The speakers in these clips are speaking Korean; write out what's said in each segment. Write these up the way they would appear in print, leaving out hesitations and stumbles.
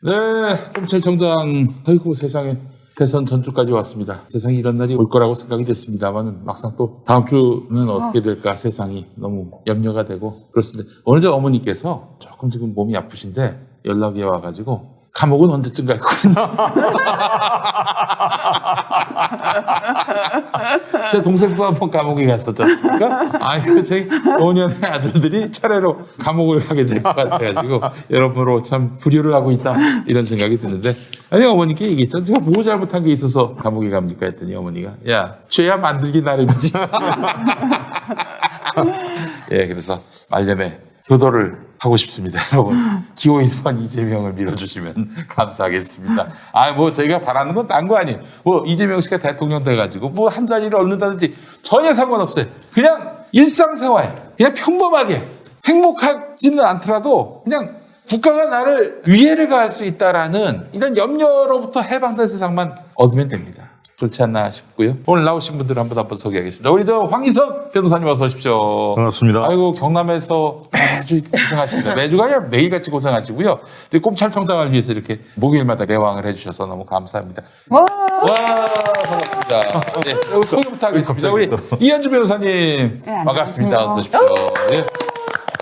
네, 검찰청장, 아이고 세상에 대선 전주까지 왔습니다. 세상에 이런 날이 올 거라고 생각이 됐습니다만 막상 또 다음 주는 어떻게 될까 세상이 너무 염려가 되고 그렇습니다. 오늘 저 어머니께서 조금 지금 몸이 아프신데 연락이 와가지고 감옥은 언제쯤 갈 거냐. 제 동생도 한번 감옥에 갔었지 않습니까? 아이고, 제 5년의 아들들이 차례로 감옥을 가게 될 것 같아가지고, 여러모로 참 불효를 하고 있다, 이런 생각이 드는데, 아니, 어머니께 얘기했죠. 제가 뭐 잘못한 게 있어서 감옥에 갑니까? 했더니 어머니가, 야, 죄야 만들기 나름이지. 예, 그래서 말년에 효도를 하고 싶습니다. 여러분, 기호 1번 이재명을 밀어주시면 감사하겠습니다. 뭐, 저희가 바라는 건 딴 거 아니에요. 뭐, 이재명 씨가 대통령 돼가지고, 뭐, 한 자리를 얻는다든지 전혀 상관없어요. 그냥 일상생활, 그냥 평범하게, 행복하지는 않더라도, 그냥 국가가 나를 위해를 가할 수 있다라는 이런 염려로부터 해방된 세상만 얻으면 됩니다. 그렇지 않나 싶고요. 오늘 나오신 분들 한번 소개하겠습니다. 우리 저 황희석 변호사님 어서 오십시오. 반갑습니다. 아이고 경남에서 매주 고생하십니다. 매주가 아니라 매일같이 고생하시고요. 검찰청장을 위해서 이렇게 목요일마다 대왕을 해주셔서 너무 감사합니다. 와, 반갑습니다. 네, 소개부터 하겠습니다. 우리 이현주 변호사님 반갑습니다. 어서 오십시오. 네.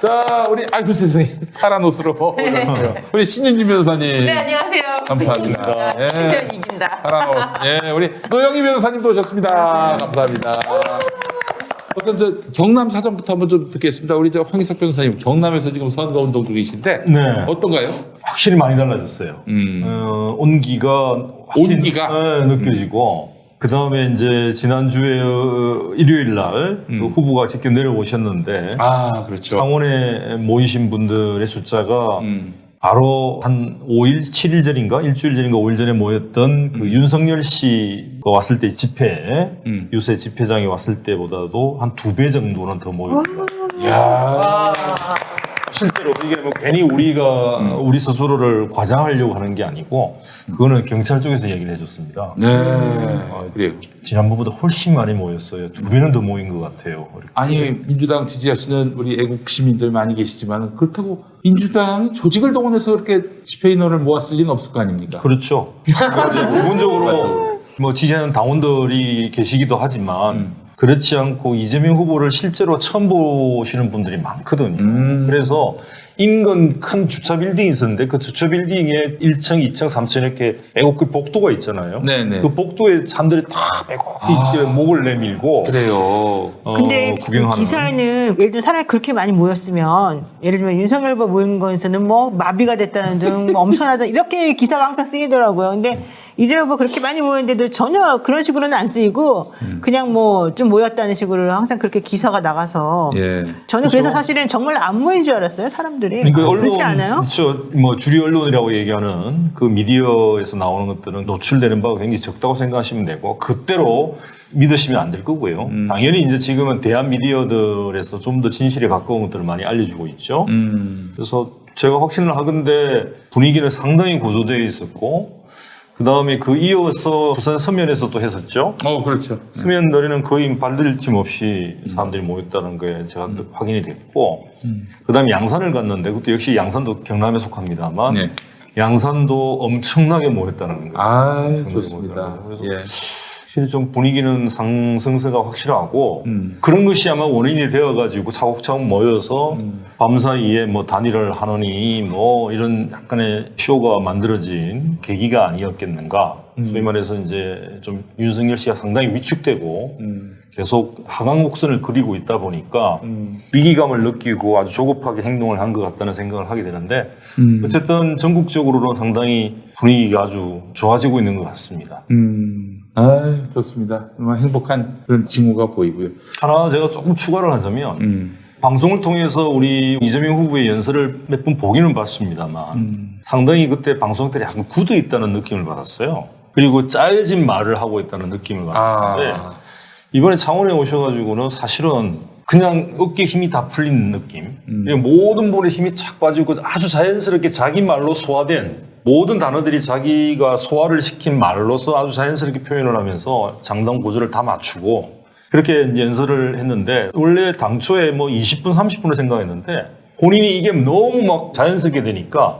자, 우리 아이고 세상에 파란 옷으로 오셨어요. 우리 신윤진 변호사님. 네, 안녕하세요. 감사합니다. 네. 이긴다. 파란 옷. 예, 우리 노영희 변호사님도 오셨습니다. 감사합니다. 어떤 저 경남 사정부터 한번 좀 듣겠습니다. 우리 저 황희석 변호사님 경남에서 지금 선거 운동 중이신데 네. 어떤가요? 확실히 많이 달라졌어요. 온기가 온기가? 느껴지고 그 다음에 이제 지난주에 일요일 날 그 후보가 직접 내려오셨는데 아, 그렇죠. 창원에 모이신 분들의 숫자가 바로 한 5일, 7일 전인가 일주일 전인가 5일 전에 모였던 그 윤석열 씨가 왔을 때 집회, 유세 집회장에 왔을 때보다도 한 2배 정도는 더 모였고요. 야, 실제로 이게 뭐 괜히 우리가 우리 스스로를 과장하려고 하는 게 아니고 그거는 경찰 쪽에서 얘기를 해줬습니다. 네, 그래요. 지난번보다 훨씬 많이 모였어요. 2배는 더 모인 것 같아요. 아니 민주당 지지하시는 우리 애국 시민들 많이 계시지만 그렇다고 민주당 조직을 동원해서 그렇게 집회 인원을 모았을 리는 없을 거 아닙니까? 그렇죠. 기본적으로 뭐 지지하는 당원들이 계시기도 하지만 그렇지 않고 이재명 후보를 실제로 처음 보시는 분들이 많거든요. 그래서 인근 큰 주차 빌딩이 있었는데 그 주차 빌딩에 1층, 2층, 3층 이렇게 애국그 복도가 있잖아요. 네네. 그 복도에 사람들이 다 애국히 목을 내밀고 그래요. 근데 구경하는. 기사에는 예를 들어 사람이 그렇게 많이 모였으면 예를 들면 윤석열 후보 모인 거에서는 뭐 마비가 됐다는 등 뭐 엄청나다 이렇게 기사가 항상 쓰이더라고요. 근데 이재명 후보 그렇게 많이 모였는데도 전혀 그런 식으로는 안 쓰이고 그냥 뭐 좀 모였다는 식으로 항상 그렇게 기사가 나가서 예. 저는 그래서 사실은 정말 안 모인 줄 알았어요 사람들이. 그러니까 그렇지 않아요? 그렇죠. 뭐 주류 언론이라고 얘기하는 그 미디어에서 나오는 것들은 노출되는 바가 굉장히 적다고 생각하시면 되고 그때로 믿으시면 안 될 거고요. 당연히 이제 지금은 대한 미디어들에서 좀 더 진실에 가까운 것들을 많이 알려주고 있죠. 그래서 제가 확신을 하건대 분위기는 상당히 고조되어 있었고 그 다음에 그 이어서 부산 서면에서 또 했었죠. 그렇죠. 서면 날에는 거의 발들 틈 없이 사람들이 모였다는 게 제가 확인이 됐고 그 다음에 양산을 갔는데 그것도 역시 양산도 경남에 속합니다만 네. 양산도 엄청나게 모였다는 거예요. 아, 좋습니다. 그래서 예. 확실히 좀 분위기는 상승세가 확실하고 그런 것이 아마 원인이 되어가지고 차곡차곡 모여서 밤사이에 뭐 단일을 하느니 뭐 이런 약간의 쇼가 만들어진 계기가 아니었겠는가. 소위 말해서 이제 좀 윤석열 씨가 상당히 위축되고 계속 하강 곡선을 그리고 있다 보니까 위기감을 느끼고 아주 조급하게 행동을 한 것 같다는 생각을 하게 되는데 어쨌든 전국적으로는 상당히 분위기가 아주 좋아지고 있는 것 같습니다. 좋습니다. 정말 행복한 그런 징후가 보이고요. 하나 제가 조금 추가를 하자면 방송을 통해서 우리 이재명 후보의 연설을 몇 번 보기는 봤습니다만 상당히 그때 방송 때 약간 굳어 있다는 느낌을 받았어요. 그리고 짜여진 말을 하고 있다는 느낌을 받았는데 이번에 창원에 오셔가지고는 사실은 그냥 어깨에 힘이 다 풀린 느낌. 모든 분의 힘이 착 빠지고 아주 자연스럽게 자기 말로 소화된 모든 단어들이 자기가 소화를 시킨 말로서 아주 자연스럽게 표현을 하면서 장단 고조를 다 맞추고 그렇게 이제 연설을 했는데 원래 당초에 뭐 20분, 30분을 생각했는데 본인이 이게 너무 막 자연스럽게 되니까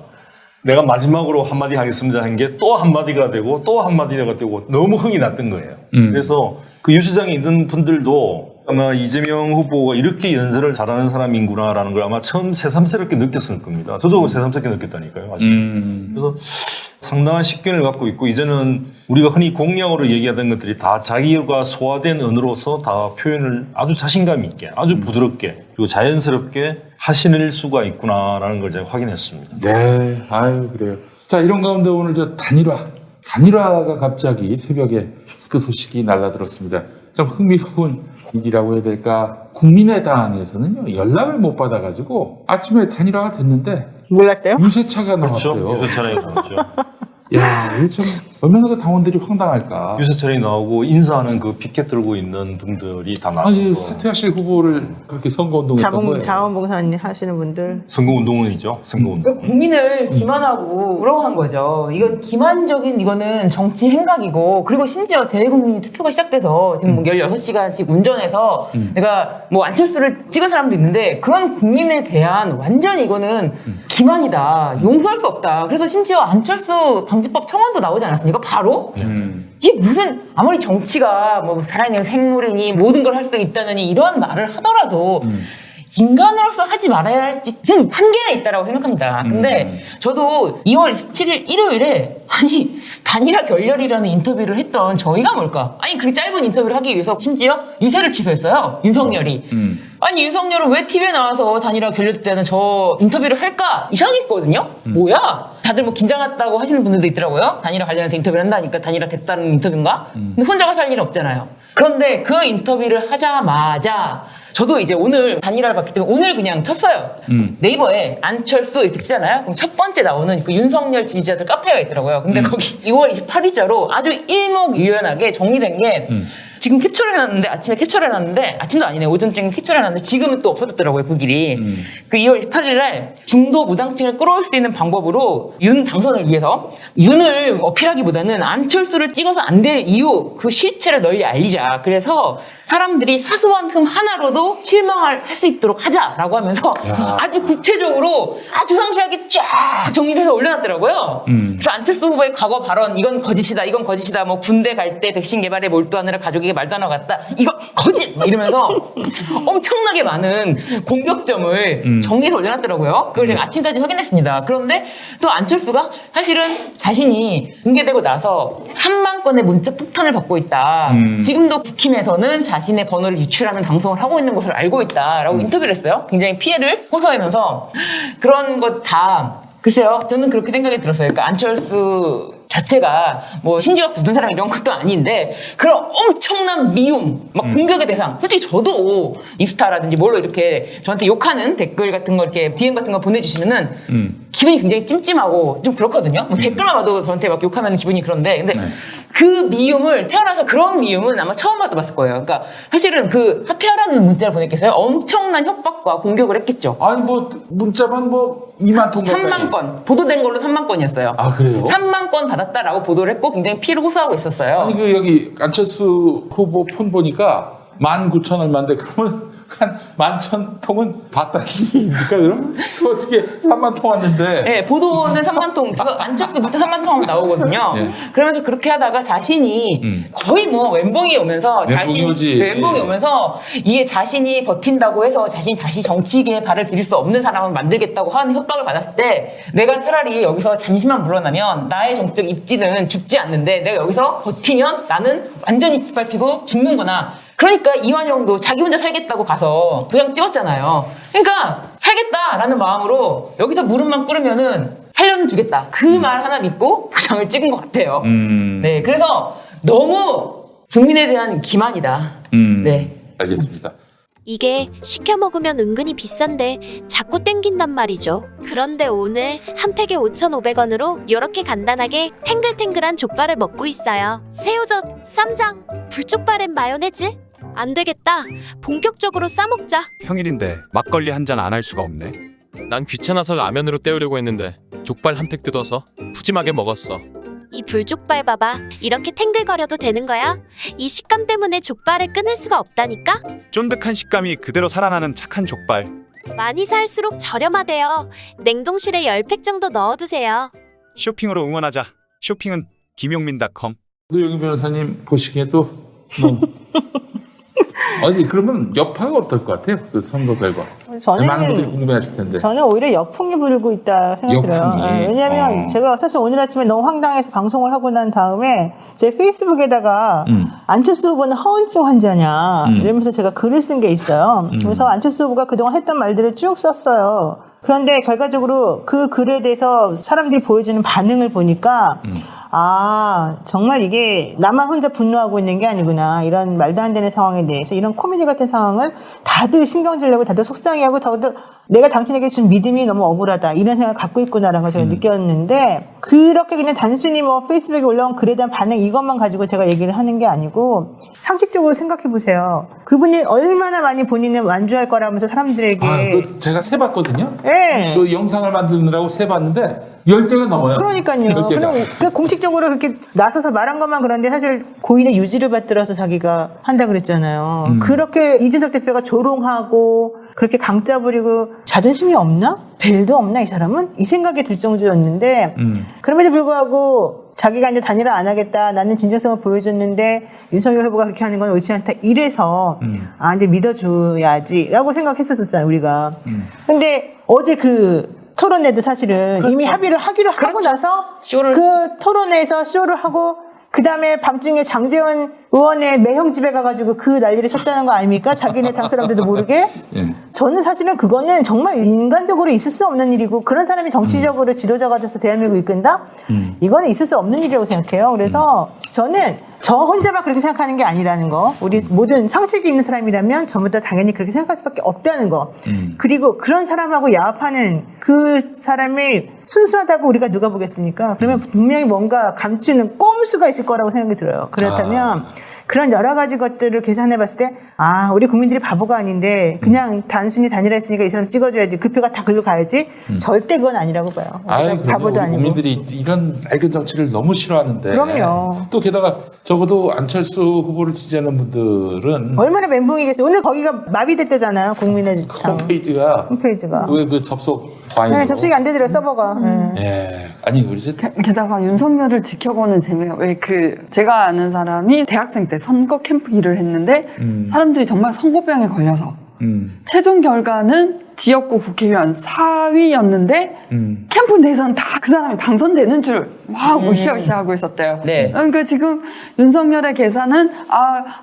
내가 마지막으로 한마디 하겠습니다 한 게 또 한마디가 되고 또 한마디가 되고 너무 흥이 났던 거예요. 그래서 그 유치장에 있는 분들도 아마 이재명 후보가 이렇게 연설을 잘하는 사람인구나라는 걸 아마 처음 새삼스럽게 느꼈을 겁니다. 저도 새삼스럽게 느꼈다니까요. 그래서 상당한 식견을 갖고 있고 이제는 우리가 흔히 공약으로 얘기하던 것들이 다 자기가 소화된 언어로서 다 표현을 아주 자신감 있게 아주 부드럽게 그리고 자연스럽게 하실 수가 있구나라는 걸 제가 확인했습니다. 네, 아유 그래요. 자 이런 가운데 오늘 저 단일화가 갑자기 새벽에 그 소식이 날라들었습니다. 좀 흥미로운 일이라고 해야 될까? 국민의당에서는요 연락을 못 받아가지고 아침에 단일화가 됐는데 몰랐대요? 유세차가 그렇죠. 나왔대요. 유세차량이 나왔죠. 야, 이거 참 얼마나 그 당원들이 황당할까. 유세차량이 나오고 인사하는 그 피켓 들고 있는 분들이 다 아, 예, 나와서 사퇴하실 후보를 그렇게 선거운동했던 거예요. 자원봉사 하시는 분들. 선거운동원이죠. 선거운동. 국민을 기만하고 우롱한 거죠. 이건 기만적인 이거는 정치 행각이고 그리고 심지어 재외국민 투표가 시작돼서 지금 뭐 16시간씩 운전해서 내가 뭐 안철수를 찍은 사람도 있는데 그런 국민에 대한 완전 이거는 기만이다. 용서할 수 없다. 그래서 심지어 안철수 방지법 청원도 나오지 않았습니까? 바로? 이게 무슨 아무리 정치가 뭐 살아있는 생물이니 모든 걸 할 수 있다느니 이런 말을 하더라도 인간으로서 하지 말아야 할 짓은 한계가 있다라고 생각합니다. 근데 저도 2월 27일 일요일에 아니 단일화 결렬이라는 인터뷰를 했던 저희가 뭘까? 아니 그 짧은 인터뷰를 하기 위해서 심지어 유세를 취소했어요. 윤석열이. 아니 윤석열은 왜 TV에 나와서 단일화 결렬됐다는 저 인터뷰를 할까? 이상했거든요. 뭐야? 다들 뭐 긴장했다고 하시는 분들도 있더라고요. 단일화 관련해서 인터뷰를 한다니까 단일화 됐다는 인터뷰인가? 근데 혼자 가서 할 일은 없잖아요. 그런데 그 인터뷰를 하자마자 저도 이제 오늘 단일화를 봤기 때문에 오늘 그냥 쳤어요. 네이버에 안철수 이렇게 치잖아요. 그럼 첫 번째 나오는 그 윤석열 지지자들 카페가 있더라고요. 근데 거기 2월 28일자로 아주 일목요연하게 정리된 게 지금 캡처를 해놨는데 아침에 캡처를 해놨는데 아침도 아니네 오전쯤 캡처를 해놨는데 지금은 또 없어졌더라고요 그 길이. 그 2월 28일에 중도 무당층을 끌어올 수 있는 방법으로 윤 당선을 위해서 윤을 어필하기보다는 안철수를 찍어서 안 될 이유 그 실체를 널리 알리자. 그래서 사람들이 사소한 흠 하나로도 실망할 수 있도록 하자라고 하면서 아주 구체적으로 아주 상세하게 쫙 정리를 해서 올려놨더라고요. 그래서 안철수 후보의 과거 발언 이건 거짓이다 이건 거짓이다 뭐 군대 갈 때 백신 개발에 몰두하느라 가족에게 말도 안 하고 갔다 이거 거짓 막 이러면서 엄청나게 많은 공격점을 정리해서 올려놨더라고요. 그걸 제가 아침까지 확인했습니다. 그런데 또 안철수가 사실은 자신이 공개되고 나서 3만 건의 문자 폭탄을 받고 있다. 지금도 국힘에서는 자신의 번호를 유출하는 방송을 하고 있는 것을 알고 있다라고 인터뷰를 했어요. 굉장히 피해를 호소하면서 그런 것 다 글쎄요. 저는 그렇게 생각이 들었어요. 그러니까 안철수 자체가 뭐 신지가 굳은 사람 이런 것도 아닌데 그런 엄청난 미움, 막 공격의 대상. 솔직히 저도 인스타라든지 뭘로 이렇게 저한테 욕하는 댓글 같은 거 이렇게 DM 같은 거 보내주시면은 기분이 굉장히 찜찜하고 좀 그렇거든요. 뭐 댓글만 봐도 저한테 막 욕하면 기분이 그런데 근데 그 미움을 태어나서 그런 미움은 아마 처음 받아봤을 거예요. 그러니까 사실은 그 하태하라는 문자를 보냈겠어요? 엄청난 협박과 공격을 했겠죠. 아니 뭐 문자만 뭐 2만 통 가까이. 3만 건 보도된 걸로 3만 건이었어요. 아 그래요? 3만 건 받았다라고 보도를 했고 굉장히 피해를 호소하고 있었어요. 아니 그 여기 안철수 후보 폰 보니까 19,000 얼마인데 그러면 한 11,000통은 봤다는 얘기입니까 그럼? 그 어떻게 3만 통 왔는데? 네, 보도는 3만 통, 안철수 문자 3만 통 나오거든요. 네. 그러면서 그렇게 하다가 자신이 거의 뭐 멘붕이 오면서 멘붕이 오지. 멘붕이 오면서 이게 자신이 버틴다고 해서 자신이 다시 정치계에 발을 들일 수 없는 사람을 만들겠다고 하는 협박을 받았을 때 내가 차라리 여기서 잠시만 물러나면 나의 정책 입지는 죽지 않는데 내가 여기서 버티면 나는 완전히 깃발피고 죽는구나. 그러니까 이완영도 자기 혼자 살겠다고 가서 도장 찍었잖아요. 그러니까 살겠다라는 마음으로 여기서 무릎만 꿇으면은 살려주겠다. 그 말 하나 믿고 도장을 찍은 것 같아요. 네, 그래서 너무 국민에 대한 기만이다. 네. 알겠습니다. 이게 시켜 먹으면 은근히 비싼데 자꾸 땡긴단 말이죠. 그런데 오늘 한 팩에 5,500원으로 이렇게 간단하게 탱글탱글한 족발을 먹고 있어요. 새우젓, 쌈장, 불족발엔 마요네즈? 안 되겠다. 본격적으로 싸먹자. 평일인데 막걸리 한 잔 안 할 수가 없네. 난 귀찮아서 라면으로 때우려고 했는데 족발 한 팩 뜯어서 푸짐하게 먹었어. 이 불족발 봐봐. 이렇게 탱글거려도 되는 거야? 이 식감 때문에 족발을 끊을 수가 없다니까? 쫀득한 식감이 그대로 살아나는 착한 족발. 많이 살수록 저렴하대요. 냉동실에 10팩 정도 넣어두세요. 쇼핑으로 응원하자. 쇼핑은 김용민.com. 노영희 변호사님 보시기에도 뭐 아니 그러면 여파가 어떨 것 같아요? 그 선거 결과. 많은 분들이 궁금해하실 텐데. 저는 오히려 역풍이 불고 있다 생각이 들어요. 역풍이. 네, 왜냐하면 제가 사실 오늘 아침에 너무 황당해서 방송을 하고 난 다음에 제 페이스북에다가 안철수 후보는 허언증 환자냐 이러면서 제가 글을 쓴 게 있어요. 그래서 안철수 후보가 그동안 했던 말들을 쭉 썼어요. 그런데 결과적으로 그 글에 대해서 사람들이 보여주는 반응을 보니까 아 정말 이게 나만 혼자 분노하고 있는 게 아니구나, 이런 말도 안 되는 상황에 대해서 이런 코미디 같은 상황을 다들 신경질 내고 다들 속상해하고 다들 내가 당신에게 준 믿음이 너무 억울하다 이런 생각을 갖고 있구나라는 걸 제가 느꼈는데, 그렇게 그냥 단순히 뭐 페이스북에 올라온 글에 대한 반응 이것만 가지고 제가 얘기를 하는 게 아니고 상식적으로 생각해 보세요. 그분이 얼마나 많이 본인을 완주할 거라면서 사람들에게 그 제가 세봤거든요. 네. 그 영상을 만드느라고 세봤는데 10개가 넘어요. 그러니까요. 10개가. 그 공식적으로 그렇게 나서서 말한 것만 그런데 사실 고인의 유지를 받들어서 자기가 한다 그랬잖아요. 그렇게 이준석 대표가 조롱하고 그렇게 강짜 부리고 자존심이 없나? 벨도 없나 이 사람은? 이 생각이 들 정도였는데 그럼에도 불구하고 자기가 이제 단일화 안 하겠다, 나는 진정성을 보여줬는데 윤석열 후보가 그렇게 하는 건 옳지 않다 이래서 아 이제 믿어줘야지라고 생각했었잖아요 우리가. 근데 어제 그 토론회도 사실은 이미 합의를 하기로 하고 나서 쇼를 그 토론회에서 쇼를 하고 그 다음에 밤중에 장제원 의원의 매형 집에 가가지고 그 난리를 쳤다는 거 아닙니까? 자기네 당 사람들도 모르게. 예. 저는 사실은 그거는 정말 인간적으로 있을 수 없는 일이고, 그런 사람이 정치적으로 지도자가 돼서 대한민국을 이끈다? 이거는 있을 수 없는 일이라고 생각해요. 그래서 저는 저 혼자만 그렇게 생각하는 게 아니라는 거, 우리 모든 상식이 있는 사람이라면 전부 다 당연히 그렇게 생각할 수밖에 없다는 거, 그리고 그런 사람하고 야합하는 그 사람이 순수하다고 우리가 누가 보겠습니까? 그러면 분명히 뭔가 감추는 꼼수가 있을 거라고 생각이 들어요. 그렇다면 그런 여러 가지 것들을 계산해 봤을 때, 아, 우리 국민들이 바보가 아닌데, 그냥 단순히 단일화했으니까 이 사람 찍어줘야지, 그 표가 다 글로 가야지, 절대 그건 아니라고 봐요. 아이, 바보도 아니고. 국민들이 이런 낡은 정치를 너무 싫어하는데. 그럼요. 또 게다가 적어도 안철수 후보를 지지하는 분들은 얼마나 멘붕이겠어요. 오늘 거기가 마비됐대잖아요, 국민의 당. 홈페이지가 왜 그 접속 과잉으로. 네, 접속이 안 되더라고요, 서버가. 예. 아니 우리 이제 게다가 윤석열을 지켜보는 재미가 왜 제가 아는 사람이 대학생 때 선거 캠프 일을 했는데 사람들이 정말 선거병에 걸려서 최종 결과는 지역구 국회의원 4위였는데 캠프 내에서는 다 그 사람이 당선되는 줄 막 으쌰으쌰하고 있었대요. 네. 그러니까 지금 윤석열의 계산은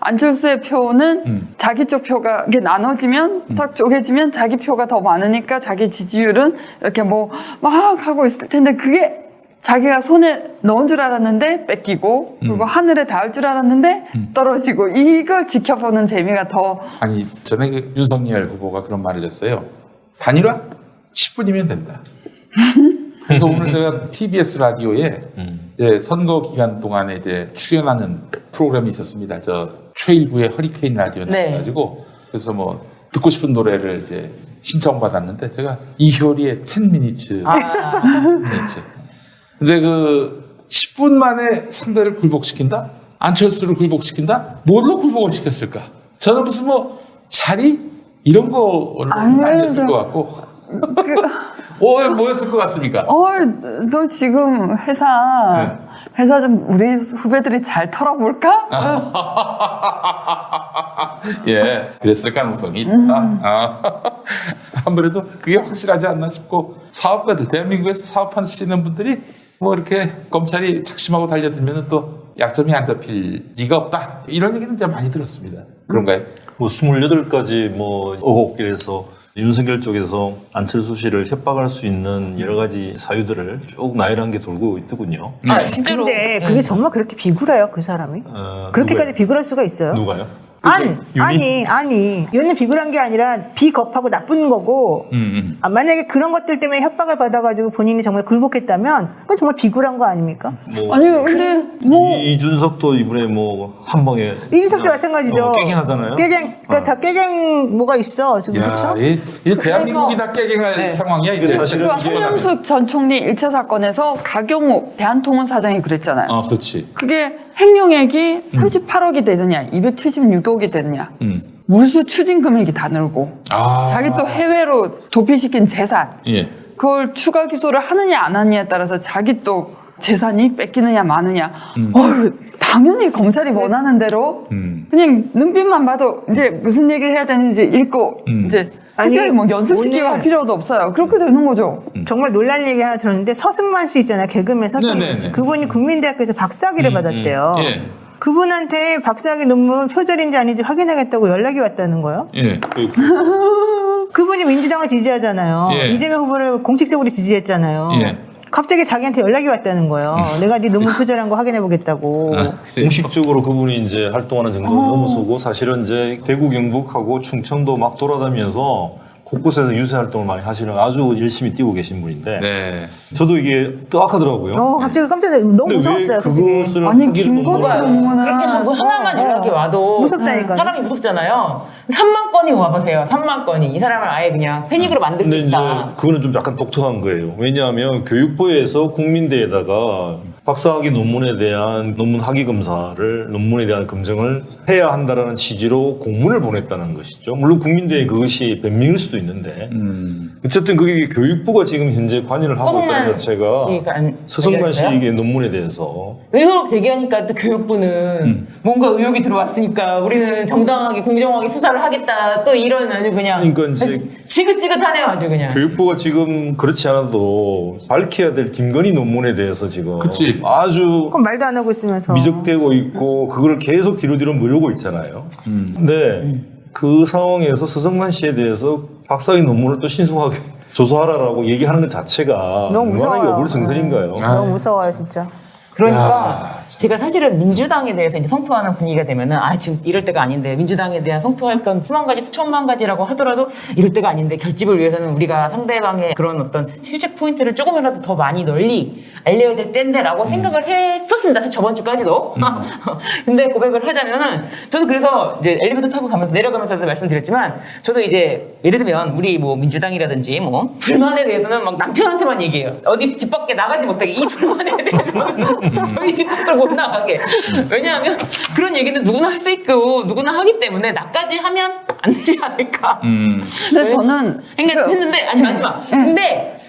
안철수의 표는 자기 쪽 표가 이게 나눠지면 딱 쪼개지면 자기 표가 더 많으니까 자기 지지율은 이렇게 뭐 막 하고 있을 텐데, 그게 자기가 손에 넣은 줄 알았는데 뺏기고, 그리고 하늘에 닿을 줄 알았는데 떨어지고, 이걸 지켜보는 재미가 더. 아니 전에 그 윤석열 후보가 그런 말을 했어요. 단일화 10분이면 된다. 그래서 오늘 제가 TBS 라디오에 이제 선거 기간 동안에 이제 출연하는 프로그램이 있었습니다. 저 최일구의 허리케인 라디오에 네. 나와가지고 그래서 뭐 듣고 싶은 노래를 이제 신청받았는데 제가 이효리의 10 minutes. minutes. 근데 그 10분 만에 상대를 굴복시킨다? 안철수를 굴복시킨다? 뭘로 굴복을 시켰을까? 저는 무슨 뭐 자리? 이런 거는 아니었을 것 같고. 뭐였을 것 같습니까? 너 지금 회사 좀 우리 후배들이 잘 털어볼까? 예, 그랬을 가능성이 있다. 아무래도 그게 확실하지 않나 싶고, 사업가들, 대한민국에서 사업하시는 분들이 뭐 이렇게 검찰이 작심하고 달려들면 또 약점이 안 잡힐 리가 없다. 이런 얘기는 이제 많이 들었습니다. 그런가요? 뭐 28가지 뭐 의혹길에서 윤석열 쪽에서 안철수 씨를 협박할 수 있는 여러 가지 사유들을 쭉 나열한 게 돌고 있더군요. 실제로. 근데 그게 정말 그렇게 비굴해요, 그 사람이? 그렇게까지 비굴할 수가 있어요? 누가요? 아니. 이거는 비굴한 게 아니라 비겁하고 나쁜 거고, 만약에 그런 것들 때문에 협박을 받아가지고 본인이 정말 굴복했다면, 그건 정말 비굴한 거 아닙니까? 뭐 아니 근데 뭐 이준석도 이번에 뭐 한 방에 이준석도 마찬가지죠. 깨갱하잖아요. 그러니까 다 깨갱 뭐가 있어, 지금. 그렇죠? 이 대한민국이 다 깨갱할 네. 상황이야, 이게. 사실은 한명숙 전 총리 1차 사건에서 가경욱 대한통운사장이 그랬잖아요. 그렇지. 그게 횡령액이 38억이 되느냐, 276억이 되느냐. 물수 추진 금액이 다 늘고 자기 또 해외로 도피시킨 재산 예. 그걸 추가 기소를 하느냐 안 하느냐에 따라서 자기 또 재산이 뺏기느냐 마느냐 당연히 검찰이 원하는 대로 그냥 눈빛만 봐도 이제 무슨 얘기를 해야 되는지 읽고 이제 특별히 뭐 연습시키고 할 필요도 없어요. 그렇게 되는 거죠. 정말 놀랄 얘기 하나 들었는데 서승만 씨 있잖아요. 개그맨 서승만 씨. 네네네. 그분이 국민대학교에서 박사학위를 받았대요. 예. 그분한테 박사학위 논문 표절인지 아닌지 확인하겠다고 연락이 왔다는 거예요. 예. 그분이 민주당을 지지하잖아요. 예. 이재명 후보를 공식적으로 지지했잖아요. 예. 갑자기 자기한테 연락이 왔다는 거예요. 내가 네 논문 표절한 거 확인해 보겠다고. 공식적으로 그분이 이제 활동하는 정도를 넘어서고 사실은 이제 대구 경북하고 충청도 막 돌아다니면서 곳곳에서 유세 활동을 많이 하시는 아주 열심히 뛰고 계신 분인데 네. 저도 이게 뜨악하더라고요. 갑자기 깜짝 놀랐어요. 너무 근데 무서웠어요. 왜 솔직히. 그것을 아니 하기를 김건희 너무 논문은 그렇게 뭐 하나만 연락이 와도 무섭다니까요. 사람이 무섭잖아요. 3만 건이 와보세요. 3만 건이. 이 사람을 아예 그냥 패닉으로 만들 수 근데 이제 있다. 그거는 좀 약간 독특한 거예요. 왜냐하면 교육부에서 국민대에다가 박사학위 논문에 대한 논문 학위 검사를 논문에 대한 검증을 해야 한다라는 취지로 공문을 보냈다는 것이죠. 물론 국민대에 그것이 변명일 수도 있는데 어쨌든 그게 교육부가 지금 현재 관여를 하고 있다는 자체가 그러니까 서성관 씨의 논문에 대해서 의혹 제기하니까 또 교육부는 뭔가 의혹이 들어왔으니까 우리는 정당하게 공정하게 수사를 하겠다. 또 이런 아주 그냥 그러니까 이제 지긋지긋하네요. 아주 그냥. 교육부가 지금 그렇지 않아도 밝혀야 될 김건희 논문에 대해서 지금 그치. 아주 그럼 말도 안 하고 있으면서. 미적되고 있고 그걸 계속 뒤로 미루고 있잖아요. 근데 그 상황에서 서성만 씨에 대해서 박사학위 논문을 또 신속하게 조사하라라고 얘기하는 것 자체가 너무 무서워요. 얼마나 어불성설인가요? 너무 무서워요, 진짜. 그러니까 제가 사실은 민주당에 대해서 이제 성토하는 분위기가 되면은 지금 이럴 때가 아닌데 민주당에 대한 성토할 건 수만 가지 수천만 가지라고 하더라도 이럴 때가 아닌데 결집을 위해서는 우리가 상대방의 그런 어떤 실책 포인트를 조금이라도 더 많이 널리 알려야 될 때인데라고 생각을 했었습니다. 사실 저번 주까지도. 근데 고백을 하자면은 저도 그래서 이제 엘리베이터 타고 가면서 내려가면서도 말씀드렸지만 저도 이제 예를 들면 우리 뭐 민주당이라든지 뭐 불만에 대해서는 막 남편한테만 얘기해요. 어디 집 밖에 나가지 못하게 이 불만에 대해서는 저희 집 밖으로 못 나가게. 왜냐하면 그런 얘기는 누구나 할 수 있고 누구나 하기 때문에 나까지 하면 안 되지 않을까. 근데 저는 했는데 아니 마지막. 근데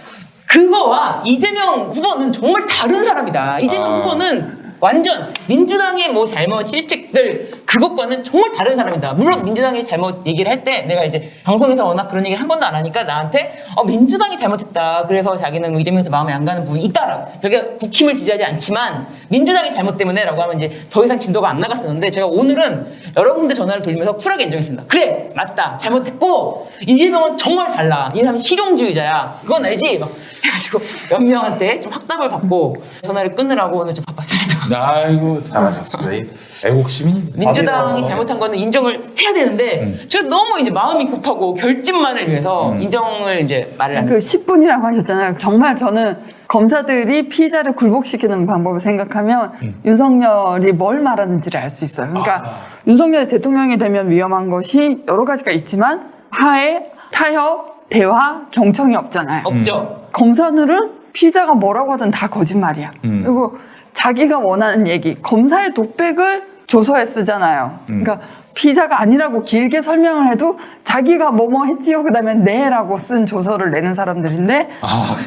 그거와 이재명 후보는 정말 다른 사람이다. 이재명 후보는 완전 민주당의 뭐 잘못 실책들 그것과는 정말 다른 사람이다. 물론 민주당이 잘못 얘기를 할 때 내가 이제 방송에서 워낙 그런 얘기를 한 번도 안 하니까 나한테 민주당이 잘못했다. 그래서 자기는 이재명에서 마음에 안 가는 부분이 있다라고. 자기가 국힘을 지지하지 않지만 민주당이 잘못 때문에라고 하면 이제 더 이상 진도가 안 나갔었는데 제가 오늘은 여러 군데 전화를 돌리면서 쿨하게 인정했습니다. 그래 맞다 잘못했고 이재명은 정말 달라. 이 사람은 실용주의자야. 그건 알지? 막 해가지고 몇 명한테 좀 확답을 받고 전화를 끊으라고 오늘 좀 바빴습니다. 아이고 잘하셨습니다. 이 애국시민입니다. 민주당이 잘못한 거는 인정을 해야 되는데 제가 너무 이제 마음이 급하고 결집만을 위해서 인정을 이제 말을 안 그 10분이라고 하셨잖아요. 정말 저는 검사들이 피의자를 굴복시키는 방법을 생각하면 윤석열이 뭘 말하는지를 알 수 있어요. 그러니까 윤석열이 대통령이 되면 위험한 것이 여러 가지가 있지만 하해, 타협, 대화, 경청이 없잖아요. 없죠. 검사들은 피의자가 뭐라고 하든 다 거짓말이야. 그리고 자기가 원하는 얘기, 검사의 독백을 조서에 쓰잖아요. 그러니까 피의자가 아니라고 길게 설명을 해도 자기가 뭐뭐 했지요. 그 다음에 네라고 쓴 조서를 내는 사람들인데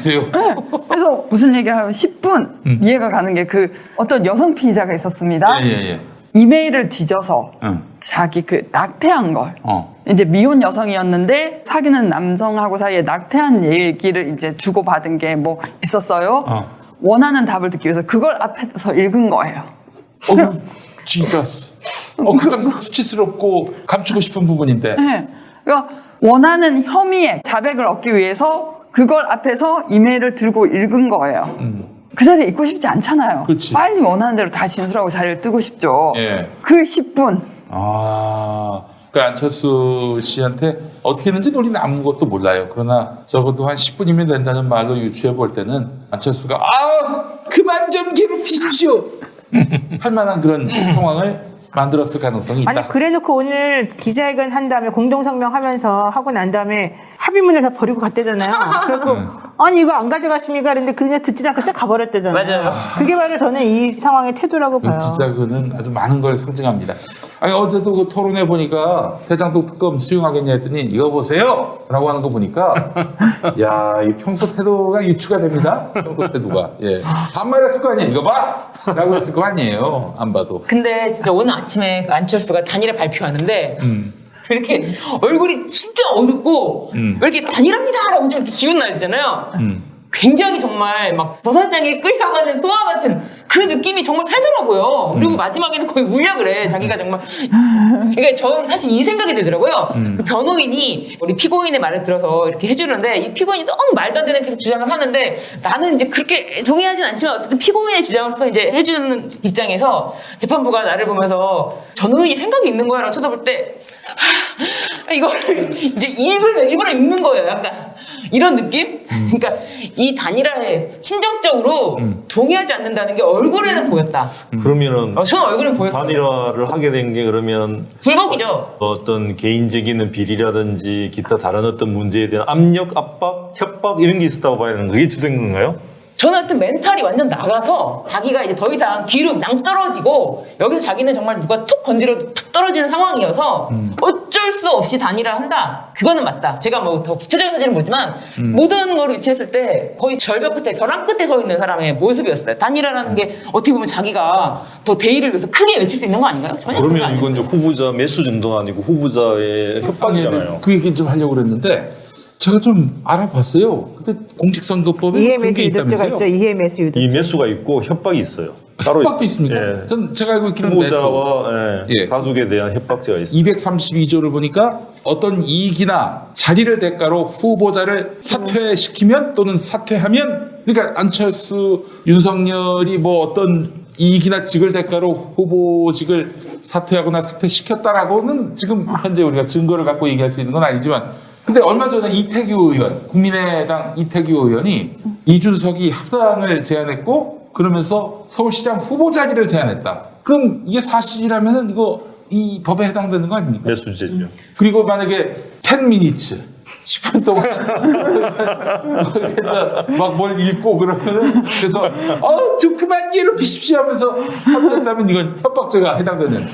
그래요? 그래서 무슨 얘기를 하면 10분 이해가 가는 게 그 어떤 여성 피의자가 있었습니다. 예. 이메일을 뒤져서 자기 그 낙태한 걸 이제 미혼 여성이었는데 사귀는 남성하고 사이에 낙태한 얘기를 이제 주고받은 게 뭐 있었어요. 원하는 답을 듣기 위해서 그걸 앞에서 읽은 거예요. 진짜 가장 수치스럽고 감추고 싶은 부분인데. 네. 그러니까 원하는 혐의의 자백을 얻기 위해서 그걸 앞에서 이메일을 들고 읽은 거예요. 그 자리에 있고 싶지 않잖아요. 그치. 빨리 원하는 대로 다 진술하고 자리를 뜨고 싶죠. 예. 그 10분. 그 안철수 씨한테 어떻게 했는지 우리는 아무것도 몰라요. 그러나 적어도 한 10분이면 된다는 말로 유추해 볼 때는 안철수가 그만 좀 괴롭히십시오 할 만한 그런 상황을 만들었을 가능성이 있다. 아니 그래놓고 오늘 기자회견 한 다음에 공동성명 하면서 하고 난 다음에 합의문을 다 버리고 갔대잖아요. 그래갖고 아니 이거 안 가져갔습니까? 그랬는데 그냥 듣지도 않고 싹 가버렸대잖아요. 맞아요. 그게 바로 저는 이 상황의 태도라고 봐요. 진짜 그거는 아주 많은 걸 상징합니다. 아니 어제도 그 토론회 보니까 대장동 특검 수용하겠냐 했더니 이거 보세요 라고 하는 거 보니까 야, 이 평소 태도가 유추가 됩니다. 평소 태도가. 예. 반말했을 거 아니에요. 이거 봐! 라고 했을 거 아니에요. 안 봐도. 근데 진짜 오늘 아침에 그 안철수가 단일화 발표하는데 이렇게 얼굴이 진짜 어둡고 왜 이렇게 단일합니다라고 좀 이렇게 기운 나 있잖아요. 굉장히 정말 막 버섯장에 끌려가는 소화 같은 그 느낌이 정말 살더라고요. 그리고 마지막에는 거의 울려 그래. 자기가 정말. 그러니까 저는 사실 이 생각이 들더라고요. 그 변호인이 우리 피고인의 말을 들어서 이렇게 해주는데 이 피고인이 너무 말도 안 되는 계속 주장을 하는데 나는 이제 그렇게 동의하진 않지만 어쨌든 피고인의 주장으로서 이제 해주는 입장에서 재판부가 나를 보면서 변호인이 생각이 있는 거야 라고 쳐다볼 때 이거를 이제 일부러 읽는 거예요. 약간 이런 느낌? 그러니까 이 단일화에 심정적으로 동의하지 않는다는 게 얼굴에는 보였다. 그러면은 저는 얼굴은 보였어요. 단일화를 하게 된 게 그러면 불복이죠. 어떤 개인적인 비리라든지 기타 다른 어떤 문제에 대한 압력, 압박, 협박 이런 게 있었다고 봐야 되는 그게 주된 건가요? 저는 하여튼 멘탈이 완전 나가서 자기가 이제 더 이상 뒤로 낭 떨어지고 여기서 자기는 정말 누가 툭 건드려도 툭 떨어지는 상황이어서 어쩔 수 없이 단일화 한다. 그거는 맞다. 제가 뭐 더 구체적인 사진은 보지만 모든 걸 위치했을 때 거의 절벽 끝에 벼랑 끝에 서 있는 사람의 모습이었어요. 단일화라는 게 어떻게 보면 자기가 더 대의를 위해서 크게 외칠 수 있는 거 아닌가요? 전혀 그런 거 그러면 이건 이제 후보자 매수 정도가 아니고 후보자의 협박이잖아요. 그 얘기 좀 하려고 그랬는데 제가 좀 알아봤어요. 근데 공직선거법에 그런 EMS 게 유도죄가 있다면서요? 있죠. EMS 유도죄. 이 매수가 있고 협박이 있어요. 따로 협박도 있습니까? 예. 전 제가 알고 있기는 후보자와 예. 가족에 대한 협박죄가 있습니다. 232조를 보니까 어떤 이익이나 자리를 대가로 후보자를 사퇴시키면 또는 사퇴하면 그러니까 안철수, 윤석열이 뭐 어떤 이익이나 직을 대가로 후보직을 사퇴하거나 사퇴시켰다라고는 지금 현재 우리가 증거를 갖고 얘기할 수 있는 건 아니지만 근데 얼마 전에 이태규 의원, 국민의당 이태규 의원이 이준석이 합당을 제안했고 그러면서 서울시장 후보 자리를 제안했다. 그럼 이게 사실이라면은 이거 이 법에 해당되는 거 아닙니까? 매수죄죠. 그리고 만약에 10minutes 10분 동안 막 뭘 읽고 그러면은 그래서 좀 그만 괴롭히십시오 하면서 사퇴했다면 이건 협박죄가 해당되는.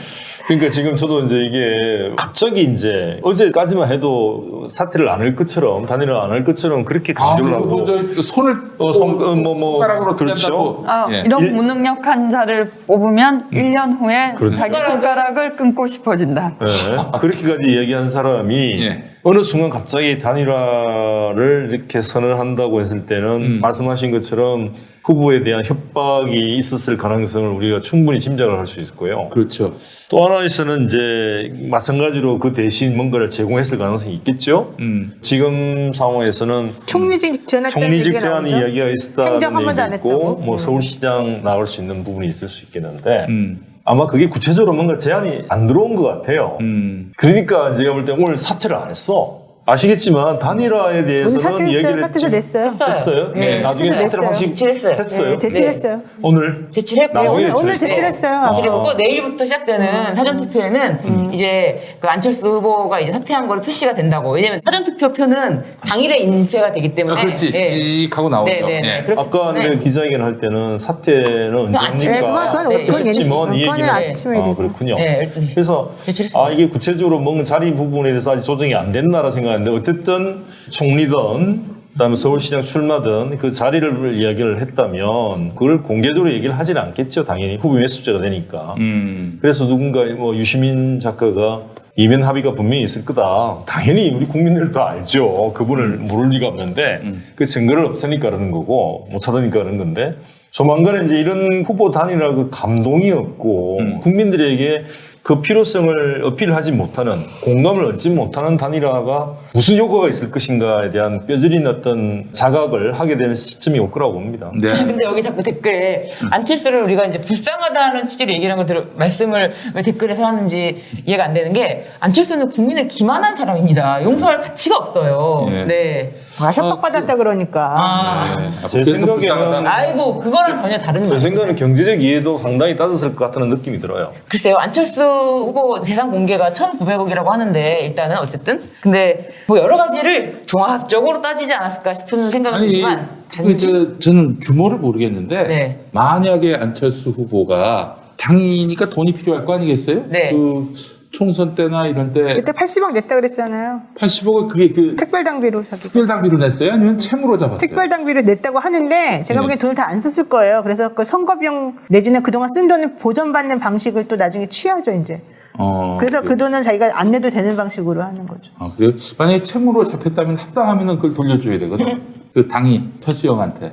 그러니까 지금 저도 이제 이게 갑자기 이제 어제까지만 해도 사퇴를 안 할 것처럼 단일을 안 할 것처럼 그렇게 강조를 하고 그리고 저 손을 손가락으로 그렇죠. 예. 이런 무능력한 자를 뽑으면 1년 후에 그렇죠. 자기 손가락을 끊고 싶어진다. 네. 그렇게까지 얘기한 사람이 예. 어느 순간 갑자기 단일화를 이렇게 선언한다고 했을 때는 말씀하신 것처럼 후보에 대한 협박이 있었을 가능성을 우리가 충분히 짐작을 할 수 있을 거예요. 그렇죠. 또 하나에서는 이제 마찬가지로 그 대신 뭔가를 제공했을 가능성이 있겠죠. 지금 상황에서는 총리직 제안했다는 총리직 얘기가 제안 나오죠? 이야기가 있었다는 행정 한 번도 안 얘기가 있고 했다고? 뭐 서울시장 나올 수 있는 부분이 있을 수 있겠는데 아마 그게 구체적으로 뭔가 제안이 안 들어온 것 같아요. 그러니까 제가 볼 때 오늘 사퇴를 안 했어. 아시겠지만 단일화에 오늘 대해서는 사퇴했어요. 얘기를 사퇴서 냈어요. 했어요. 네. 나중에 사퇴를 사퇴를 확실히 제출했어요. 했어요. 네, 제출했어요. 오늘 제출했고요. 나중에 오늘 제출했어요. 그리고 내일부터 시작되는 사전투표에는 이제 그 안철수 후보가 이제 사퇴한 거로 표시가 된다고. 왜냐면 사전투표표는 당일에 인쇄가 되기 때문에. 그렇지. 예. 찍 하고 나오죠. 네. 예. 그렇기 아까 때문에 근데 기자회견 할 때는 사퇴는 아침에 언제입니까? 그건 했지만 이 그거는 얘기는 아침에 되고. 그렇군요. 네, 12시. 그래서 제출했어요. 이게 구체적으로 뭔가 자리 부분에 대해서 아직 조정이 안 됐나라 생각하는데 어쨌든 총리든 그다음에 서울시장 출마든 그 자리를 이야기를 했다면 그걸 공개적으로 얘기를 하지는 않겠죠. 당연히 후보 매수죄가 되니까. 그래서 누군가 뭐 유시민 작가가 이면 합의가 분명히 있을 거다. 당연히 우리 국민들도 알죠. 그분을 모를 리가 없는데 그 증거를 없애니까 그러는 거고 못 찾으니까 그러는 건데 조만간에 이제 이런 후보 단일화 그 감동이 없고 국민들에게 그 필요성을 어필하지 못하는 공감을 얻지 못하는 단일화가 무슨 효과가 있을 것인가에 대한 뼈저린 어떤 자각을 하게 되는 시점이 올 거라고 봅니다. 네. 근데 여기 자꾸 댓글에 안철수를 우리가 이제 불쌍하다는 취지로 얘기를 한 거 말씀을 왜 댓글에서 하는지 이해가 안 되는 게 안철수는 국민을 기만한 사람입니다. 용서할 가치가 없어요. 예. 네. 협박받았다 그러니까. 제 그래서 생각에는- 불쌍하다는 아이고 그거랑 전혀 다른 제 말이에요. 생각에는 경제적 이해도 상당히 따졌을 것 같다는 느낌이 들어요. 글쎄요, 안철수 후보 재산 공개가 1,900억이라고 하는데 일단은 어쨌든 근데 뭐 여러 가지를 종합적으로 따지지 않았을까 싶은 생각은 아니, 들지만 저는 규모를 모르겠는데 네. 만약에 안철수 후보가 당이니까 돈이 필요할 거 아니겠어요? 네. 그 총선 때나 이런 때 그때 80억 냈다 그랬잖아요. 80억을 그게 그 특별당비로 특별당비로 냈어요? 아니면 채무로 잡았어요? 특별당비를 냈다고 하는데 제가 네. 보기엔 돈을 다 안 썼을 거예요. 그래서 그 선거비용 내지는 그동안 쓴 돈을 보전받는 방식을 또 나중에 취하죠 이제. 그래서 그래요? 그 돈은 자기가 안 내도 되는 방식으로 하는 거죠. 아, 그래요? 만약에 채무로 잡혔다면 합당하면은 그걸 돌려줘야 되거든. 그 당이 철수형한테.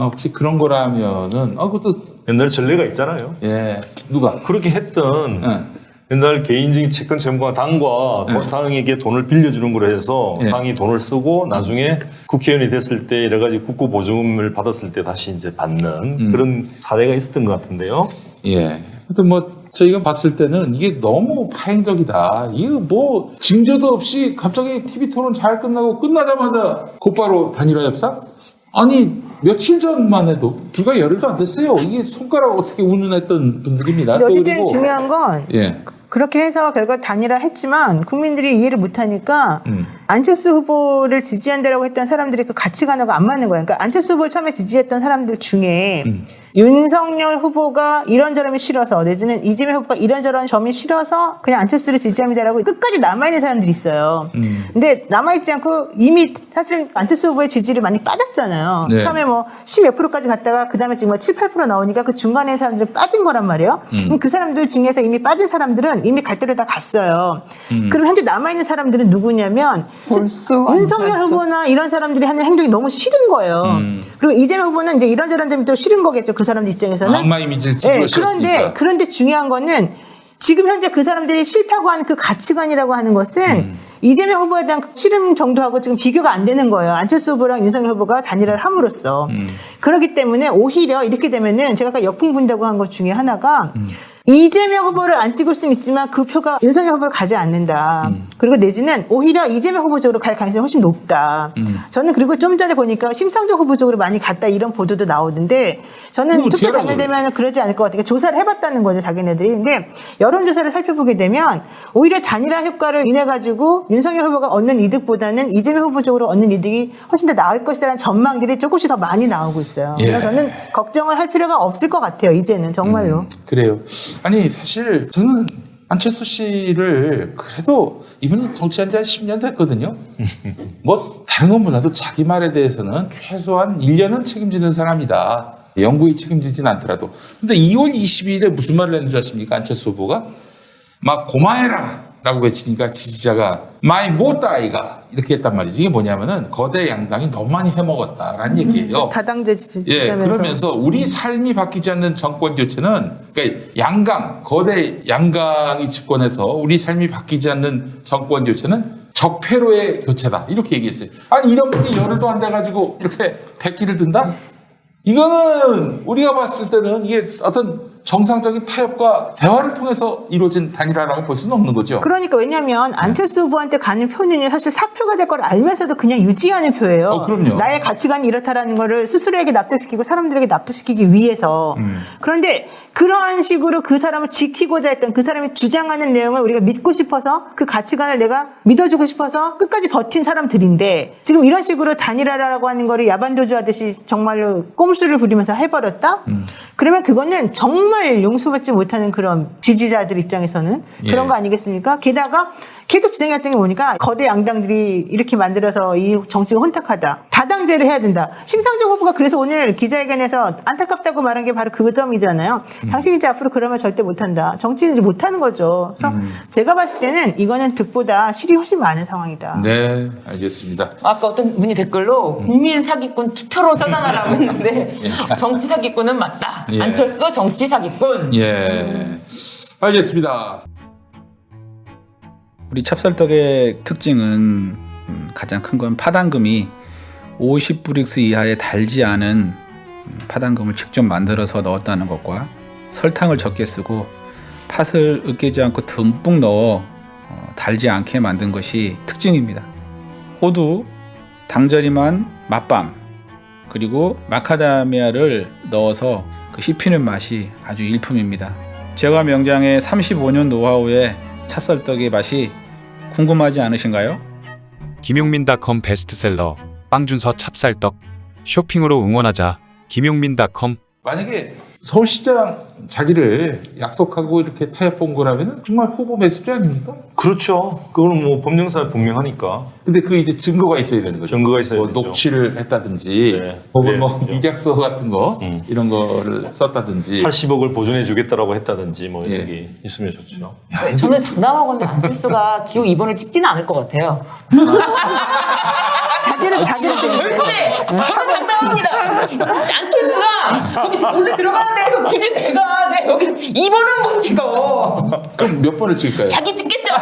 혹시 그런 거라면은 그것도 옛날 전례가 있잖아요. 예 누가 그렇게 했던 예. 옛날 개인적인 채권 채무가 당과 당에게 돈을 빌려주는 거로 해서 네. 당이 돈을 쓰고 나중에 국회의원이 됐을 때 여러 가지 국고 보조금을 받았을 때 다시 이제 받는 그런 사례가 있었던 것 같은데요. 예. 하여튼 뭐 저희가 봤을 때는 이게 너무 파행적이다. 이거 뭐 징조도 없이 갑자기 TV 토론 잘 끝나고 끝나자마자 곧바로 단일화 협상? 아니 며칠 전만 해도 불과 열흘도 안 됐어요. 이게 손가락 어떻게 운운했던 분들입니다. 또 어쨌든 그리고 중요한 건 예. 그렇게 해서 결국 단일화 했지만 국민들이 이해를 못하니까 안철수 후보를 지지한다라고 했던 사람들이 그 가치관하고 안 맞는 거예요. 그러니까 안철수 후보를 처음에 지지했던 사람들 중에 윤석열 후보가 이런저런이 싫어서 내지는 이재명 후보가 이런저런 점이 싫어서 그냥 안철수를 지지합니다라고 끝까지 남아있는 사람들이 있어요. 근데 남아있지 않고 이미 사실 안철수 후보의 지지를 많이 빠졌잖아요. 네. 처음에 뭐 10몇 프로까지 갔다가 그 다음에 지금 뭐 7, 8% 나오니까 그 중간에 있는 사람들은 빠진 거란 말이에요. 그럼 그 사람들 중에서 이미 빠진 사람들은 이미 갈 대로 다 갔어요. 그럼 현재 남아있는 사람들은 누구냐면 볼수 윤석열 후보나 이런 사람들이 하는 행동이 너무 싫은 거예요. 그리고 이재명 후보는 이제 이런저런 점이 또 싫은 거겠죠. 그 사람들 입장에서는. 악마 이미지를 네, 뒤집어씌웠으니까. 그런데 중요한 거는 지금 현재 그 사람들이 싫다고 하는 그 가치관이라고 하는 것은 이재명 후보에 대한 싫음 정도하고 지금 비교가 안 되는 거예요. 안철수 후보랑 윤석열 후보가 단일화를 함으로써. 그렇기 때문에 오히려 이렇게 되면은 제가 아까 역풍 분다고 한 것 중에 하나가 이재명 후보를 안 찍을 수는 있지만 그 표가 윤석열 후보를 가지 않는다. 그리고 내지는 오히려 이재명 후보 쪽으로 갈 가능성이 훨씬 높다. 저는 그리고 좀 전에 보니까 심상정 후보 쪽으로 많이 갔다 이런 보도도 나오던데 저는 어떻게 투표 알아, 단일되면 그러지 않을 것 같아요. 그러니까 조사를 해봤다는 거죠, 자기네들이. 근데 여론조사를 살펴보게 되면 오히려 단일화 효과를 인해 가지고 윤석열 후보가 얻는 이득보다는 이재명 후보 쪽으로 얻는 이득이 훨씬 더 나을 것이라는 전망들이 조금씩 더 많이 나오고 있어요. 예. 그래서 저는 걱정을 할 필요가 없을 것 같아요, 이제는 정말로. 그래요. 아니 사실 저는 안철수 씨를 그래도 이분이 정치한 지 한 10년 됐거든요. 뭐 다른 건 몰라도 자기 말에 대해서는 최소한 1년은 책임지는 사람이다. 영구히 책임지진 않더라도. 근데 2월 22일에 무슨 말을 했는지 아십니까? 안철수 후보가 막 고마해라 라고 외치니까 지지자가 많이 못다 아이가 이렇게 했단 말이지. 이게 뭐냐면은 거대 양당이 너무 많이 해먹었다라는 얘기예요. 다당제 지지자면서. 예, 그러면서 우리 삶이 바뀌지 않는 정권 교체는 그러니까 거대 양강이 집권해서 우리 삶이 바뀌지 않는 정권 교체는 적폐로의 교체다 이렇게 얘기했어요. 아니 이런 분이 열흘도 안 돼가지고 이렇게 백기를 든다? 이거는 우리가 봤을 때는 이게 어떤 정상적인 타협과 대화를 통해서 이루어진 단일화라고 볼 수는 없는 거죠. 그러니까 왜냐하면 안철수 후보한테 가는 표는 사실 사표가 될 걸 알면서도 그냥 유지하는 표예요. 그럼요. 나의 가치관이 이렇다라는 거를 스스로에게 납득시키고 사람들에게 납득시키기 위해서. 그런데 그러한 식으로 그 사람을 지키고자 했던 그 사람이 주장하는 내용을 우리가 믿고 싶어서 그 가치관을 내가 믿어주고 싶어서 끝까지 버틴 사람들인데 지금 이런 식으로 단일화라고 하는 거를 야반도주하듯이 정말로 꼼수를 부리면서 해버렸다? 그러면 그거는 정말 용서받지 못하는 그런 지지자들 입장에서는 그런 예. 거 아니겠습니까? 게다가 계속 진행했던 게 뭐니까 거대 양당들이 이렇게 만들어서 이 정치가 혼탁하다. 다당제를 해야 된다. 심상정 후보가 그래서 오늘 기자회견에서 안타깝다고 말한 게 바로 그 점이잖아요. 당신이 이제 앞으로 그러면 절대 못한다. 정치는 이제 못하는 거죠. 그래서 제가 봤을 때는 이거는 득보다 실이 훨씬 많은 상황이다. 네, 알겠습니다. 아까 어떤 분이 댓글로 국민 사기꾼 투표로 처단하라고 했는데 정치 사기꾼은 맞다. 예. 안철수 정치 사기꾼. 예, 알겠습니다. 우리 찹쌀떡의 특징은 가장 큰 건 파당금이 50브릭스 이하에 달지 않은 파당금을 직접 만들어서 넣었다는 것과 설탕을 적게 쓰고 팥을 으깨지 않고 듬뿍 넣어 달지 않게 만든 것이 특징입니다. 호두, 당절임한 맛밤, 그리고 마카다미아를 넣어서 그 씹히는 맛이 아주 일품입니다. 제과 명장의 35년 노하우의 찹쌀떡의 맛이 궁금하지 않으신가요? 김용민닷컴 베스트셀러 빵준서 찹쌀떡 쇼핑으로 응원하자 김용민닷컴. 만약에 서울시장 자리를 약속하고 이렇게 타협 본 거라면 정말 후보 매수지 아닙니까? 그렇죠. 그거는 뭐 법령상에 분명하니까 근데 그 이제 증거가 있어야 되는 거죠. 증거가 있어야 뭐 되죠. 녹취를 했다든지 네. 혹은 네, 뭐 그렇죠. 미약서 같은 거 이런 거를 썼다든지 80억을 보존해 주겠다라고 했다든지 뭐 예. 이런 게 있으면 좋죠. 저는 장담하건데 안철수가 기호 2번을 찍지는 않을 것 같아요. 자기를 절대! 저는 장담합니다. 안철수가 거기 원래 들어가는 데에서 굳이 내가 여기서 2번은 못 찍어. 그럼 몇 번을 찍을까요? 자기 찍겠죠.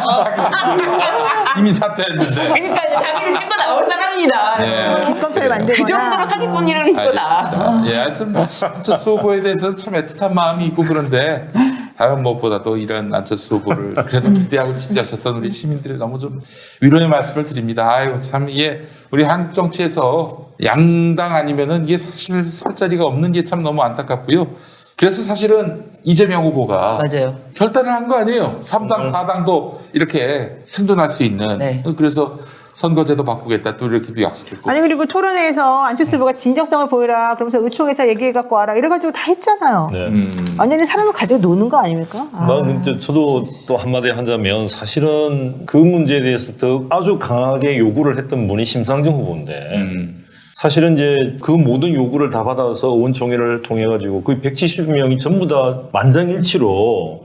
이미 사퇴했는데. 그러니까 자기를 찍고 나올 사람입니다. 네. 기권표를 만들거나 그 정도로 사기꾼 일을 했구나. 알겠습니다. 예, 하여튼 안철수 후보에 대해서는 참 애틋한 마음이 있고 그런데 다른 무엇보다도 이런 안철수 후보를 그래도 기대하고 지지하셨던 우리 시민들이 너무 좀 위로의 말씀을 드립니다. 아이고 참 이게 우리 한국 정치에서 양당 아니면은 이게 사실 설 자리가 없는 게 참 너무 안타깝고요. 그래서 사실은 이재명 후보가 맞아요. 결단을 한 거 아니에요. 3당, 4당도 이렇게 생존할 수 있는. 네. 그래서 선거제도 바꾸겠다 또 이렇게도 약속했고. 아니 그리고 토론회에서 안철수 후보가 진정성을 보여라 그러면서 의총에서 얘기해갖고 와라 이래가지고 다 했잖아요. 네. 완전히 사람을 가지고 노는 거 아닙니까? 근데 저도 또 한마디 하자면 사실은 그 문제에 대해서 더 아주 강하게 요구를 했던 분이 심상정 후보인데 사실은 이제 그 모든 요구를 다 받아서 의원총회를 통해 가지고 거의 170명이 전부 다 만장일치로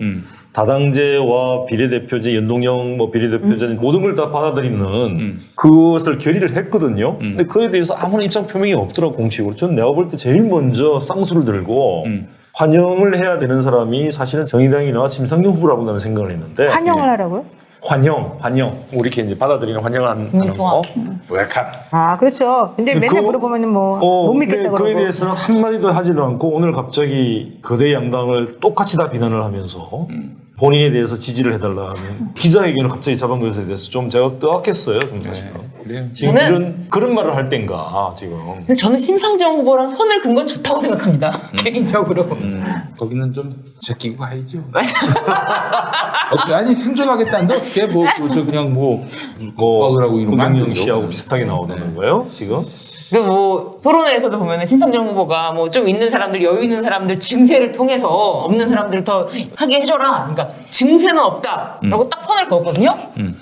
다당제와 비례대표제, 연동형 뭐 비례대표제 모든 걸 다 받아들이는 그것을 결의를 했거든요. 근데 그에 대해서 아무런 입장 표명이 없더라고 공식으로. 저는 내가 볼 때 제일 먼저 쌍수를 들고 환영을 해야 되는 사람이 사실은 정의당이나 심상정 후보라고 나는 생각을 했는데 환영을 하라고요? 환영 우리 이렇게 이제 받아들이는 환영을 하는 거. 웰컴. 아 그렇죠. 근데 맨날 그거- 물어보면은 뭐 못 믿겠다고 그에 그러고. 대해서는 한마디도 하지도 않고 오늘 갑자기 거대 양당을 똑같이 다 비난을 하면서 본인에 대해서 지지를 해달라 하는 기자회견을 갑자기 잡은 것에 대해서 좀 제가 뜨악했어요. 좀 사실은. 그래요. 지금 저는- 그런 말을 할 땐가 지금. 근데 저는 심상정 후보랑 손을 근 건 좋다고 생각합니다. 개인적으로. 거기는 좀 제끼고 가야죠. 아니 생존하겠다는데 어떻게 그냥 뭐 하고 이러면 안 우경영 되죠. 씨하고 비슷하게 나오는 거예요 지금? 그 뭐 토론회에서도 보면은 심상정 후보가 뭐 좀 있는 사람들, 여유 있는 사람들 증세를 통해서 없는 사람들 더 하게 해줘라. 그러니까 증세는 없다라고 딱 선을 그었거든요.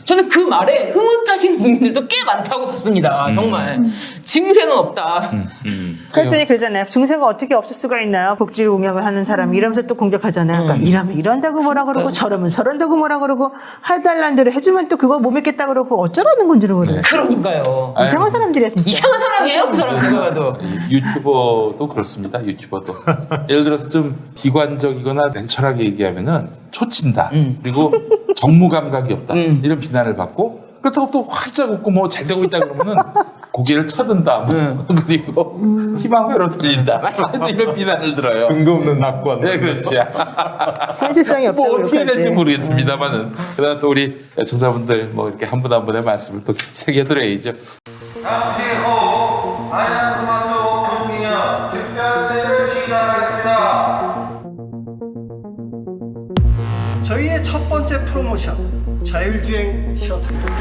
저는 그 말에 흐뭇하신 국민들도 꽤 많다고 봤습니다. 정말 증세는 없다. 그랬더니 그러잖아요. 증세가 어떻게 없을 수가 있나요? 복지 공약을 하는 사람이 이러면서 또 공격하잖아요. 그러니까 이러면 이런다고 뭐라 그러고 저러면 저런다고 뭐라 그러고 해달라는 대로 해주면 또 그거 못 믿겠다 그러고 어쩌라는 건지를 모르겠어요. 그러니까요. 이상한 사람들이야 진짜. 이상한 사람이에요, 그 사람 제가 봐도. 유튜버도 그렇습니다. 유튜버도 예를 들어서 좀 비관적이거나 냉철하게 얘기하면은 초친다. 그리고 정무 감각이 없다. 이런 비난을 받고 그렇다고 또 활짝 웃고 뭐 잘 되고 있다 그러면은 고개를 쳐든다. 뭐. 그리고 희망회로 들린다. 이런 비난을 들어요. 근거 없는 낙관. 네, 그렇지. 현실성이 없다고 뭐 어떻게 될지 욕하지. 모르겠습니다만은 그다음 또 우리 청자분들 뭐 이렇게 한 분 한 분의 말씀을 또 새겨드려야죠. 잠시 후 안양스마트 금리형 특별세를 시작하겠습니다. 저희의 첫 번째 프로모션 자율주행 셔틀입니다.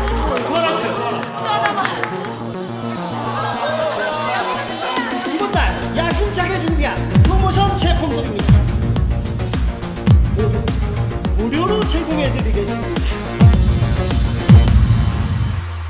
이번 달 야심차게 준비한 프로모션 제품들입니다. 모두 무료로 제공해드리겠습니다.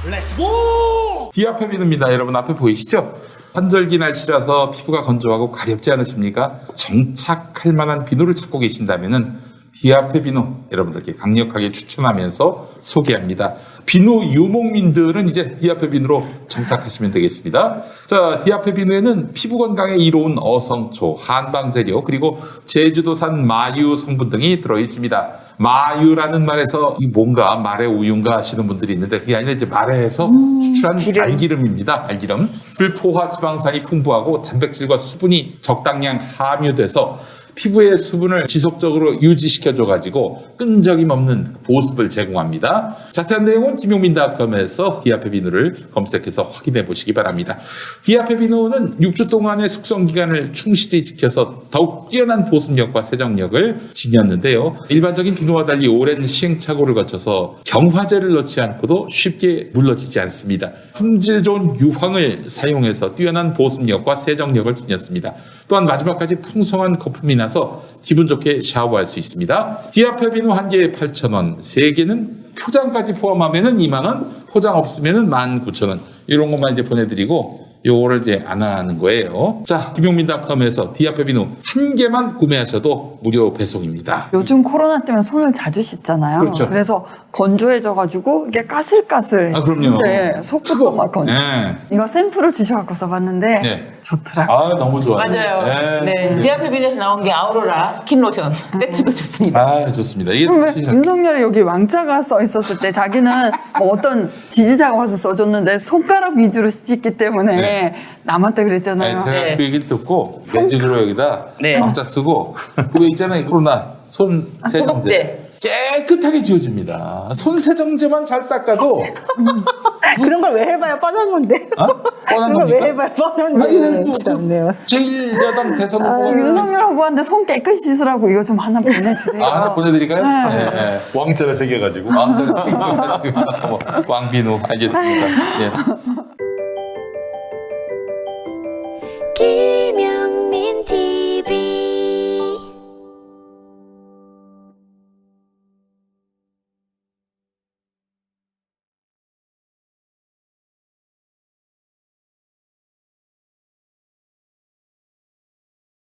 렛츠고! 디아페 비누입니다. 여러분 앞에 보이시죠? 환절기 날씨라서 피부가 건조하고 가렵지 않으십니까? 정착할 만한 비누를 찾고 계신다면은 디아페 비누 여러분들께 강력하게 추천하면서 소개합니다. 비누 유목민들은 이제 디아페 비누로 정착하시면 되겠습니다. 자, 디아페 비누에는 피부 건강에 이로운 어성초, 한방재료, 그리고 제주도산 마유 성분 등이 들어있습니다. 마유라는 말에서 이 뭔가 말의 우유인가 하시는 분들이 있는데 그게 아니라 이제 말에서 추출한 알기름입니다. 알기름. 불포화 지방산이 풍부하고 단백질과 수분이 적당량 함유돼서 피부의 수분을 지속적으로 유지시켜줘가지고 끈적임 없는 보습을 제공합니다. 자세한 내용은 김용민닷컴에서 디아페 비누를 검색해서 확인해 보시기 바랍니다. 디아페 비누는 6주 동안의 숙성 기간을 충실히 지켜서 더욱 뛰어난 보습력과 세정력을 지녔는데요. 일반적인 비누와 달리 오랜 시행착오를 거쳐서 경화제를 넣지 않고도 쉽게 물러지지 않습니다. 품질 좋은 유황을 사용해서 뛰어난 보습력과 세정력을 지녔습니다. 또한 마지막까지 풍성한 거품이 나서 기분 좋게 샤워할 수 있습니다. 디아페 비누 한 개에 8,000원, 3개는 포장까지 포함하면 2만원, 포장 없으면 19,000원. 이런 것만 이제 보내드리고 요거를 이제 안 하는 거예요. 자, 김용민닷컴에서 디아페 비누 한 개만 구매하셔도 무료 배송입니다. 요즘 코로나 때문에 손을 자주 씻잖아요. 그렇죠. 그래서 건조해져가지고 이게 까슬까슬. 아, 그럼요. 네, 속부터 막 건조. 네. 이거 샘플을 주셔갖고 써봤는데 네. 좋더라고요. 아, 너무 좋아요. 맞아요. 네. 디아페 비누에서 나온 게 아우로라 스킨 로션 세트도 좋습니다. 아, 좋습니다. 이게 그러면 윤석열이 여기 왕자가 써 있었을 때 자기는 뭐 어떤 지지자가 와서 써줬는데 손가락 위주로 씻기 때문에 네. 남한테 그랬잖아요. 제가 네. 그 얘기를 듣고 매직으로 여기다 네. 왕자 쓰고 그거 있잖아요. 코로나 손 세정제 소독제. 깨끗하게 지워집니다. 손 세정제만 잘 닦아도 그런 걸 왜 해봐요? 뻔한 건데. 뻔한 그런 걸 왜 겁니까? 해봐요? 아니, 뻔한데. 뭐, 참네요. 제1야당 대선 후보가 윤석열 후보한테 손 깨끗이 씻으라고 이거 좀 하나 보내주세요. 하나 보내드릴까요? 네. 네. 왕자를 새겨가지고. 왕비누 알겠습니다. 예.